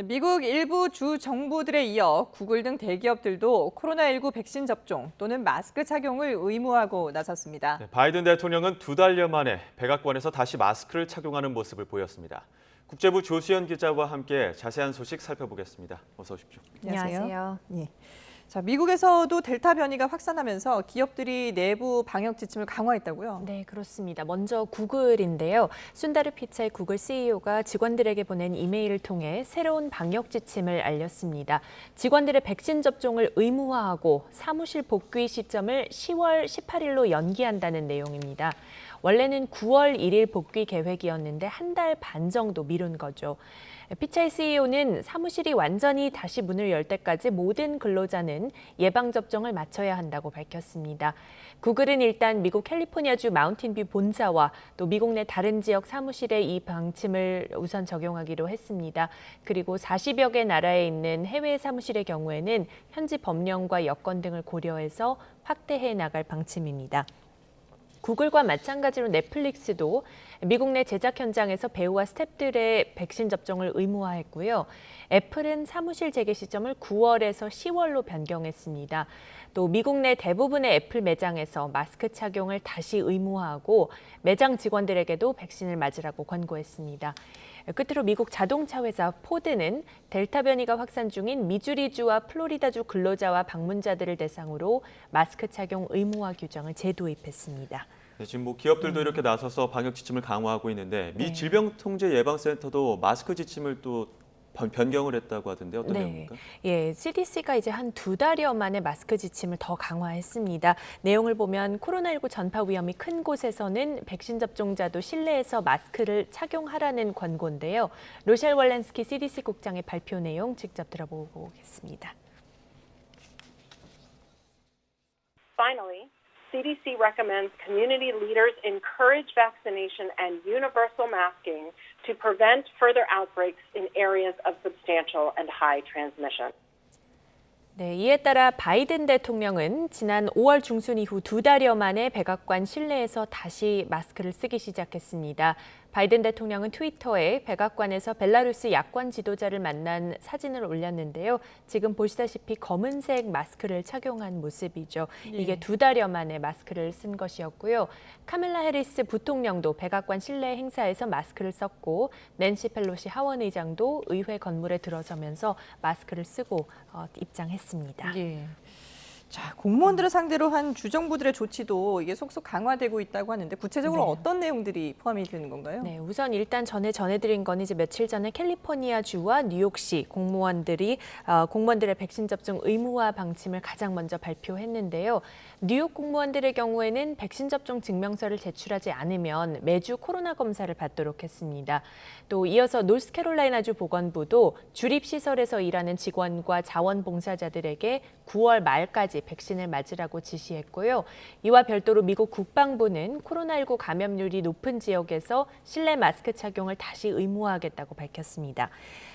미국 일부 주 정부들에 이어 구글 등 대기업들도 코로나19 백신 접종 또는 마스크 착용을 의무화하고 나섰습니다. 바이든 대통령은 2달여 만에 백악관에서 다시 마스크를 착용하는 모습을 보였습니다. 국제부 조수연 기자와 함께 자세한 소식 살펴보겠습니다. 어서 오십시오. 안녕하세요. 예. 자, 미국에서도 델타 변이가 확산하면서 기업들이 내부 방역 지침을 강화했다고요? 네, 그렇습니다. 먼저 구글인데요. 순다르 피차이 구글 CEO가 직원들에게 보낸 이메일을 통해 새로운 방역 지침을 알렸습니다. 직원들의 백신 접종을 의무화하고 사무실 복귀 시점을 10월 18일로 연기한다는 내용입니다. 원래는 9월 1일 복귀 계획이었는데 한 달 반 정도 미룬 거죠. 피차이 CEO는 사무실이 완전히 다시 문을 열 때까지 모든 근로자는 예방접종을 마쳐야 한다고 밝혔습니다. 구글은 일단 미국 캘리포니아주 마운틴뷰 본사와 또 미국 내 다른 지역 사무실에 이 방침을 우선 적용하기로 했습니다. 그리고 40여 개 나라에 있는 해외 사무실의 경우에는 현지 법령과 여건 등을 고려해서 확대해 나갈 방침입니다. 구글과 마찬가지로 넷플릭스도 미국 내 제작 현장에서 배우와 스태프들의 백신 접종을 의무화했고요. 애플은 사무실 재개 시점을 9월에서 10월로 변경했습니다. 또 미국 내 대부분의 애플 매장에서 마스크 착용을 다시 의무화하고 매장 직원들에게도 백신을 맞으라고 권고했습니다. 끝으로 미국 자동차 회사 포드는 델타 변이가 확산 중인 미주리주와 플로리다주 근로자와 방문자들을 대상으로 마스크 착용 의무화 규정을 재도입했습니다. 네, 지금 기업들도 이렇게 나서서 방역 지침을 강화하고 있는데 미 질병통제예방센터도 마스크 지침을 또 변경을 했다고 하던데 어떤 내용입니까? 예, CDC가 이제 한 2달여 만에 마스크 지침을 더 강화했습니다. 내용을 보면 코로나19 전파 위험이 큰 곳에서는 백신 접종자도 실내에서 마스크를 착용하라는 권고인데요. 로셸 월렌스키 CDC 국장의 발표 내용 직접 들어보겠습니다. Finally, CDC recommends community leaders encourage vaccination and universal masking to prevent further outbreaks in areas of substantial and high transmission. 네, 이에 따라 바이든 대통령은 지난 5월 중순 이후 2달여 만에 백악관 실내에서 다시 마스크를 쓰기 시작했습니다. 바이든 대통령은 트위터에 백악관에서 벨라루스 야권 지도자를 만난 사진을 올렸는데요. 지금 보시다시피 검은색 마스크를 착용한 모습이죠. 이게 2달여 만에 마스크를 쓴 것이었고요. 카밀라 해리스 부통령도 백악관 실내 행사에서 마스크를 썼고 낸시 펠로시 하원 의장도 의회 건물에 들어서면서 마스크를 쓰고 입장했습니다. 예. 자, 공무원들을 상대로 한 주정부들의 조치도 이게 속속 강화되고 있다고 하는데 구체적으로 어떤 내용들이 포함이 되는 건가요? 네, 우선 일단 전해드린 건 이제 며칠 전에 캘리포니아주와 뉴욕시 공무원들의 백신 접종 의무화 방침을 가장 먼저 발표했는데요. 뉴욕 공무원들의 경우에는 백신 접종 증명서를 제출하지 않으면 매주 코로나 검사를 받도록 했습니다. 또 이어서 노스캐롤라이나주 보건부도 주립시설에서 일하는 직원과 자원봉사자들에게 9월 말까지 백신을 맞으라고 지시했고요. 이와 별도로 미국 국방부는 코로나19 감염률이 높은 지역에서 실내 마스크 착용을 다시 의무화하겠다고 밝혔습니다.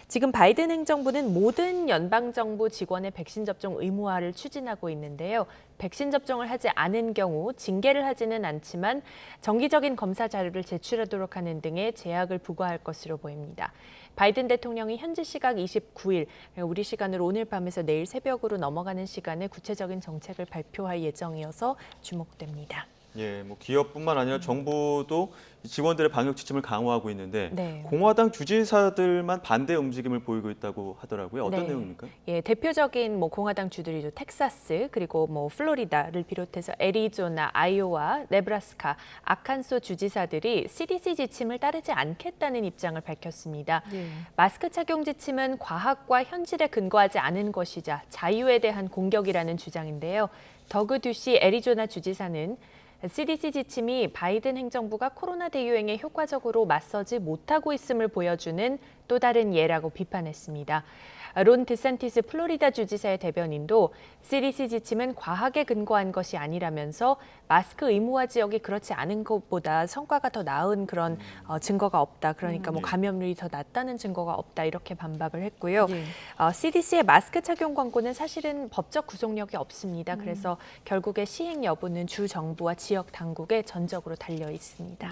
지금 바이든 행정부는 모든 연방정부 직원의 백신 접종 의무화를 추진하고 있는데요. 백신 접종을 하지 않은 경우 징계를 하지는 않지만 정기적인 검사 자료를 제출하도록 하는 등의 제약을 부과할 것으로 보입니다. 바이든 대통령이 현지 시각 29일, 우리 시간으로 오늘 밤에서 내일 새벽으로 넘어가는 시간에 구체적인 정책을 발표할 예정이어서 주목됩니다. 예, 기업뿐만 아니라 정부도 직원들의 방역 지침을 강화하고 있는데 네. 공화당 주지사들만 반대 움직임을 보이고 있다고 하더라고요. 어떤 내용입니까? 예, 대표적인 공화당 주들이죠. 텍사스 그리고 플로리다를 비롯해서 애리조나, 아이오와, 네브라스카, 아칸소 주지사들이 CDC 지침을 따르지 않겠다는 입장을 밝혔습니다. 마스크 착용 지침은 과학과 현실에 근거하지 않은 것이자 자유에 대한 공격이라는 주장인데요. 더그 듀시 애리조나 주지사는 CDC 지침이 바이든 행정부가 코로나 대유행에 효과적으로 맞서지 못하고 있음을 보여주는 또 다른 예라고 비판했습니다. 론 드샌티스 플로리다 주지사의 대변인도 CDC 지침은 과학에 근거한 것이 아니라면서 마스크 의무화 지역이 그렇지 않은 것보다 성과가 더 나은 그런 증거가 없다. 그러니까 감염률이 더 낮다는 증거가 없다. 이렇게 반박을 했고요. CDC의 마스크 착용 광고는 사실은 법적 구속력이 없습니다. 그래서 결국에 시행 여부는 주 정부와 지역 당국에 전적으로 달려 있습니다.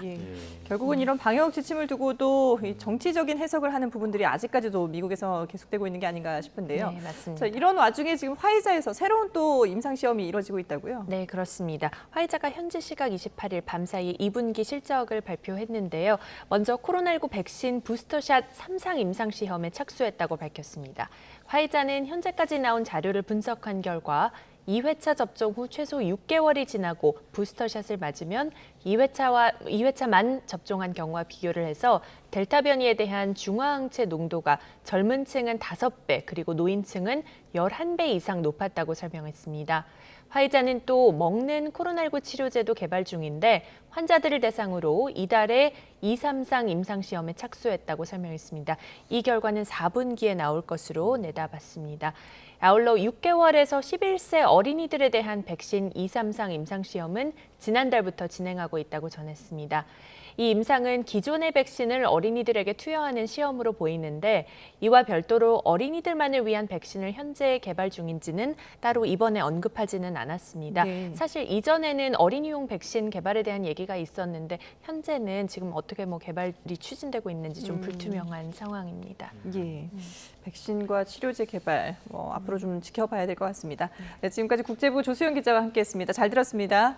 결국은 이런 방역 지침을 두고도 정치적인 해석을 하는 하는 부분들이 아직까지도 미국에서 계속되고 있는 게 아닌가 싶은데요. 네, 맞습니다. 자, 이런 와중에 지금 화이자에서 새로운 또 임상 시험이 이루어지고 있다고요? 네, 그렇습니다. 화이자가 현지 시각 28일 밤사이 2분기 실적을 발표했는데요. 먼저 코로나19 백신 부스터샷 3상 임상시험에 착수했다고 밝혔습니다. 화이자는 현재까지 나온 자료를 분석한 결과 2회차 접종 후 최소 6개월이 지나고 부스터샷을 맞으면 2회차만 접종한 경우와 비교를 해서 델타 변이에 대한 중화항체 농도가 젊은 층은 5배, 그리고 노인층은 11배 이상 높았다고 설명했습니다. 화이자는 또 먹는 코로나19 치료제도 개발 중인데 환자들을 대상으로 이달에 2, 3상 임상시험에 착수했다고 설명했습니다. 이 결과는 4분기에 나올 것으로 내다봤습니다. 아울러 6개월에서 11세 어린이들에 대한 백신 2, 3상 임상시험은 지난달부터 진행하고 있다고 전했습니다. 이 임상은 기존의 백신을 어린이들에게 투여하는 시험으로 보이는데 이와 별도로 어린이들만을 위한 백신을 현재 개발 중인지는 따로 이번에 언급하지는 않았습니다. 네. 사실 이전에는 어린이용 백신 개발에 대한 얘기가 있었는데 현재는 지금 어떻게 개발이 추진되고 있는지 좀 불투명한 상황입니다. 예. 백신과 치료제 개발 앞으로 좀 지켜봐야 될 것 같습니다. 네, 지금까지 국제부 조수연 기자와 함께했습니다. 잘 들었습니다.